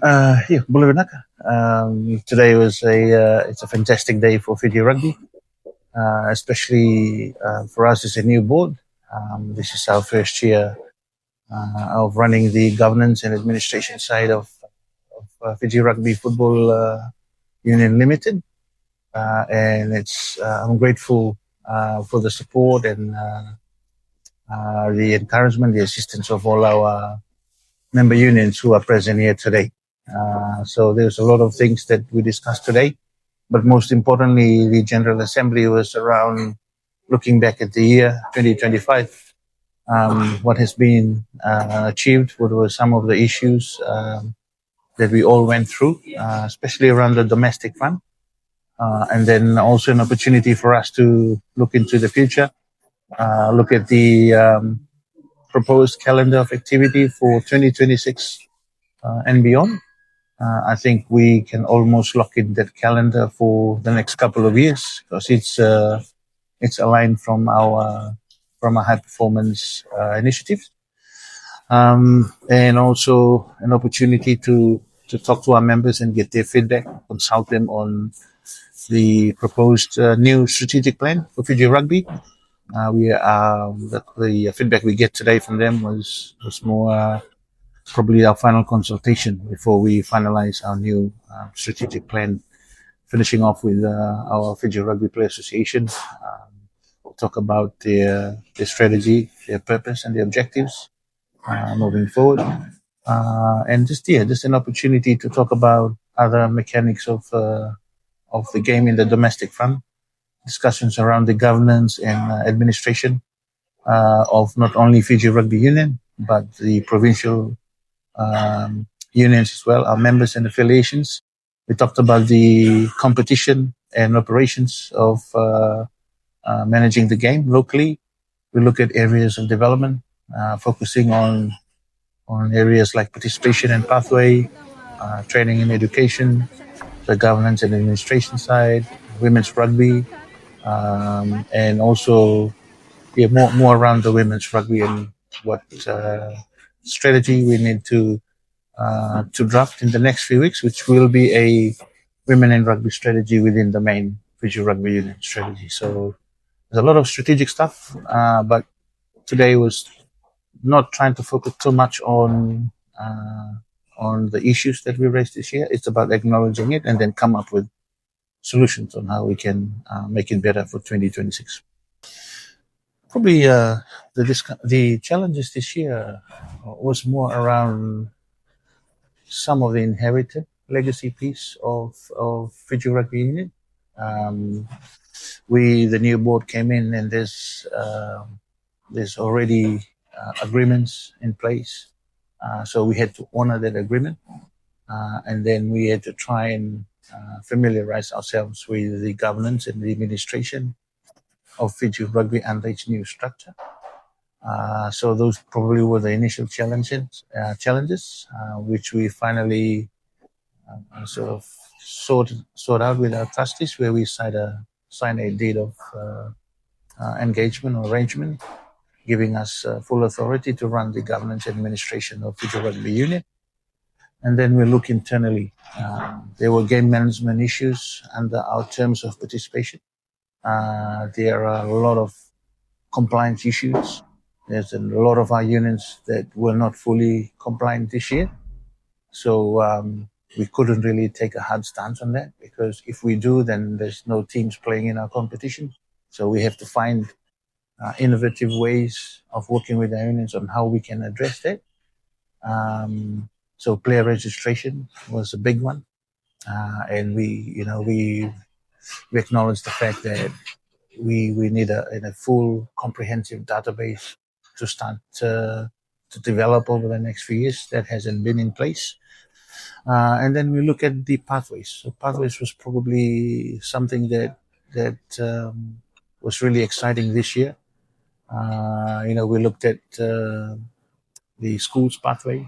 Boleh Naka. Today was it's a fantastic day for Fiji Rugby, especially for us as a new board. This is our first year of running the governance and administration side of Fiji Rugby Football Union Limited, and I'm grateful for the support and the encouragement, the assistance of all our member unions who are present here today. So there's a lot of things that we discussed today, but most importantly, the General Assembly was around looking back at the year 2025, what has been achieved, what were some of the issues that we all went through, especially around the domestic front, and then also an opportunity for us to look into the future, look at the proposed calendar of activity for 2026 and beyond. I think we can almost lock in that calendar for the next couple of years because it's aligned from our high performance initiatives, and also an opportunity to talk to our members and get their feedback, consult them on the proposed new strategic plan for Fiji Rugby. The feedback we get today from them was more probably our final consultation before we finalize our new strategic plan. Finishing off with our Fiji Rugby Player Association, we'll talk about their strategy, their purpose, and the objectives moving forward. And just an opportunity to talk about other mechanics of the game in the domestic front, discussions around the governance and administration of not only Fiji Rugby Union but the provincial unions as well, our members and affiliations. We talked about the competition and operations of managing the game locally. We look at areas of development, focusing on areas like participation and pathway, training and education, the governance and administration side, women's rugby, and also more around the women's rugby and what strategy we need to draft in the next few weeks, which will be a women in rugby strategy within the main Fiji Rugby Union strategy. So there's a lot of strategic stuff, but today was not trying to focus too much on the issues that we raised this year. It's about acknowledging it and then come up with solutions on how we can make it better for 2026. Probably the challenges this year was more around some of the inherited legacy piece of Fiji Rugby Union. The new board came in and there's already agreements in place. So we had to honor that agreement. And then we had to try and familiarize ourselves with the governance and the administration of Fiji Rugby under its new structure. So those probably were the initial challenges, which we finally sort of sort out with our trustees, where we sign a deed of engagement or arrangement, giving us full authority to run the governance and administration of Fiji Rugby Union. And then we look internally. There were game management issues under our terms of participation. There are a lot of compliance issues. There's a lot of our unions that were not fully compliant this year. So we couldn't really take a hard stance on that, because if we do, then there's no teams playing in our competition. So we have to find innovative ways of working with our unions on how we can address that. So player registration was a big one. And we acknowledge the fact that we need a full comprehensive database to start to develop over the next few years. That hasn't been in place. And then we look at the pathways. So pathways was probably something that was really exciting this year. We looked at the schools pathways.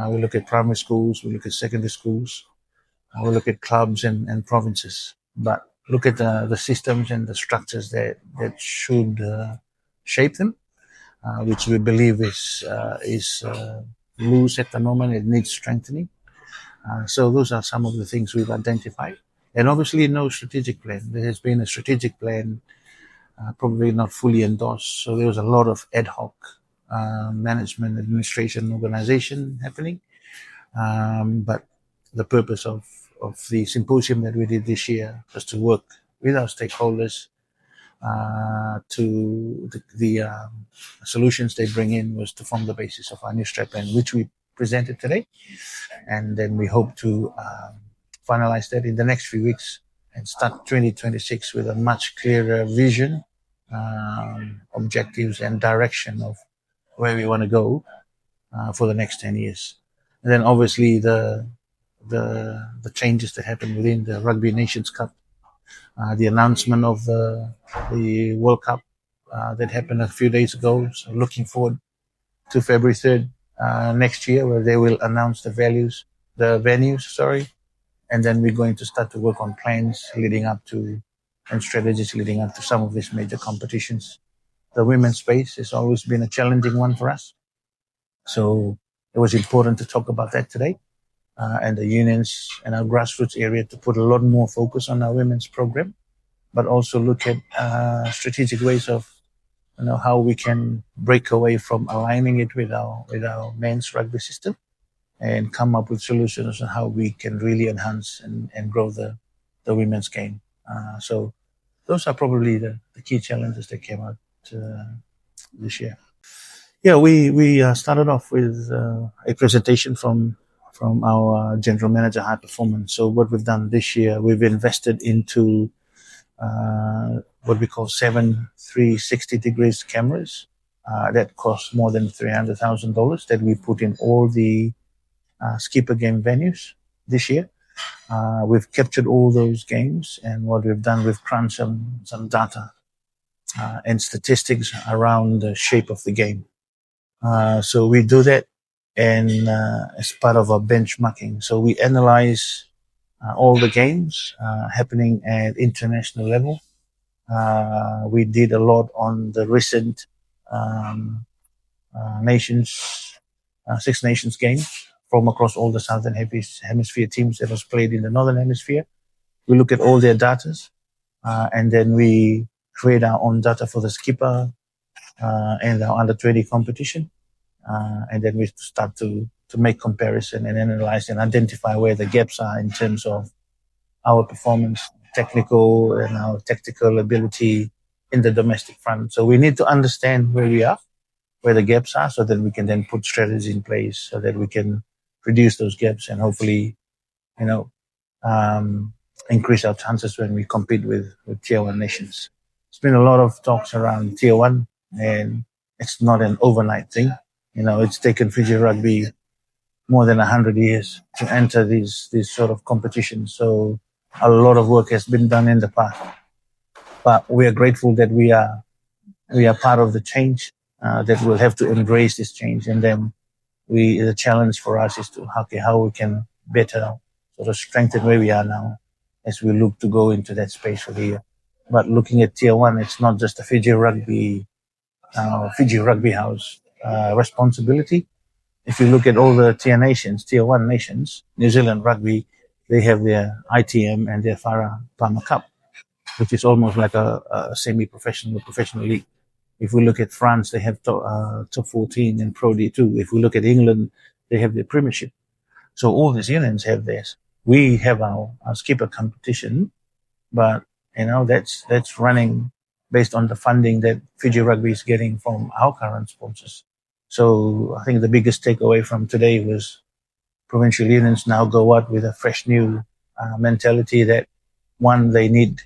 We look at primary schools. We look at secondary schools. We look at clubs and provinces. But look at the systems and the structures that should shape them, which we believe is loose at the moment. It needs strengthening. So those are some of the things we've identified. And obviously, no strategic plan. There has been a strategic plan, probably not fully endorsed. So there was a lot of ad hoc management, administration, organization happening. But the purpose of the symposium that we did this year was to work with our stakeholders to the solutions they bring in was to form the basis of our new strat plan, which we presented today. And then we hope to finalize that in the next few weeks and start 2026 with a much clearer vision, objectives, and direction of where we want to go for the next 10 years. And then obviously the changes that happen within the Rugby Nations Cup, the announcement of the World Cup that happened a few days ago. So looking forward to February 3rd next year, where they will announce the venues, and then we're going to start to work on plans leading up to and strategies leading up to some of these major competitions. The women's space has always been a challenging one for us, so it was important to talk about that today. And the unions and our grassroots area to put a lot more focus on our women's program, but also look at strategic ways of how we can break away from aligning it with our men's rugby system and come up with solutions on how we can really enhance and grow the women's game. So those are probably the key challenges that came out this year. Yeah, we started off with a presentation from our general manager, high performance. So what we've done this year, we've invested into what we call 7 360 degrees cameras that cost more than $300,000 that we put in all the skipper game venues this year. We've captured all those games, and what we've done, we've crunched some data and statistics around the shape of the game. So we do that, and as part of our benchmarking. So we analyze all the games happening at international level. We did a lot on the recent Six Nations games from across all the Southern Hemisphere teams that was played in the Northern Hemisphere. We look at all their data, and then we create our own data for the skipper and our under 20 competition. And then we start to make comparison and analyze and identify where the gaps are in terms of our performance, technical and our tactical ability in the domestic front. So we need to understand where we are, where the gaps are, so that we can then put strategies in place so that we can reduce those gaps and hopefully, increase our chances when we compete with tier one nations. There's been a lot of talks around tier one, and it's not an overnight thing. It's taken Fiji Rugby more than 100 years to enter these sort of competitions. So a lot of work has been done in the past, but we are grateful that we are part of the change, that we'll have to embrace this change. And then the challenge for us is to how we can better sort of strengthen where we are now as we look to go into that space for the year. But looking at tier one, it's not just a Fiji Rugby House responsibility. If you look at all the tier one nations, New Zealand Rugby, they have their ITM and their Farah Palmer Cup, which is almost like a semi-professional, professional league. If we look at France, they have top 14 and Pro D2. If we look at England, they have their Premiership. So all these unions have theirs. We have our skipper competition, but that's running based on the funding that Fiji Rugby is getting from our current sponsors. So I think the biggest takeaway from today was Provincial Unions now go out with a fresh new mentality that, one, they need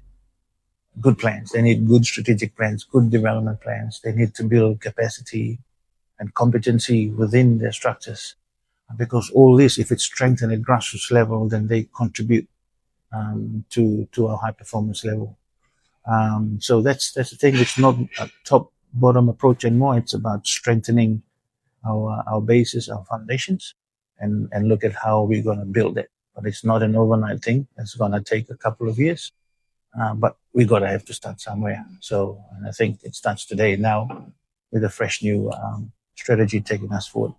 good plans. They need good strategic plans, good development plans. They need to build capacity and competency within their structures, because all this, if it's strengthened at grassroots level, then they contribute to our high performance level. So that's the thing. It's not a top bottom approach anymore. It's about strengthening our basis, our foundations, and look at how we're going to build it. But it's not an overnight thing. It's going to take a couple of years. But we have to start somewhere. So, and I think it starts today now with a fresh new strategy taking us forward.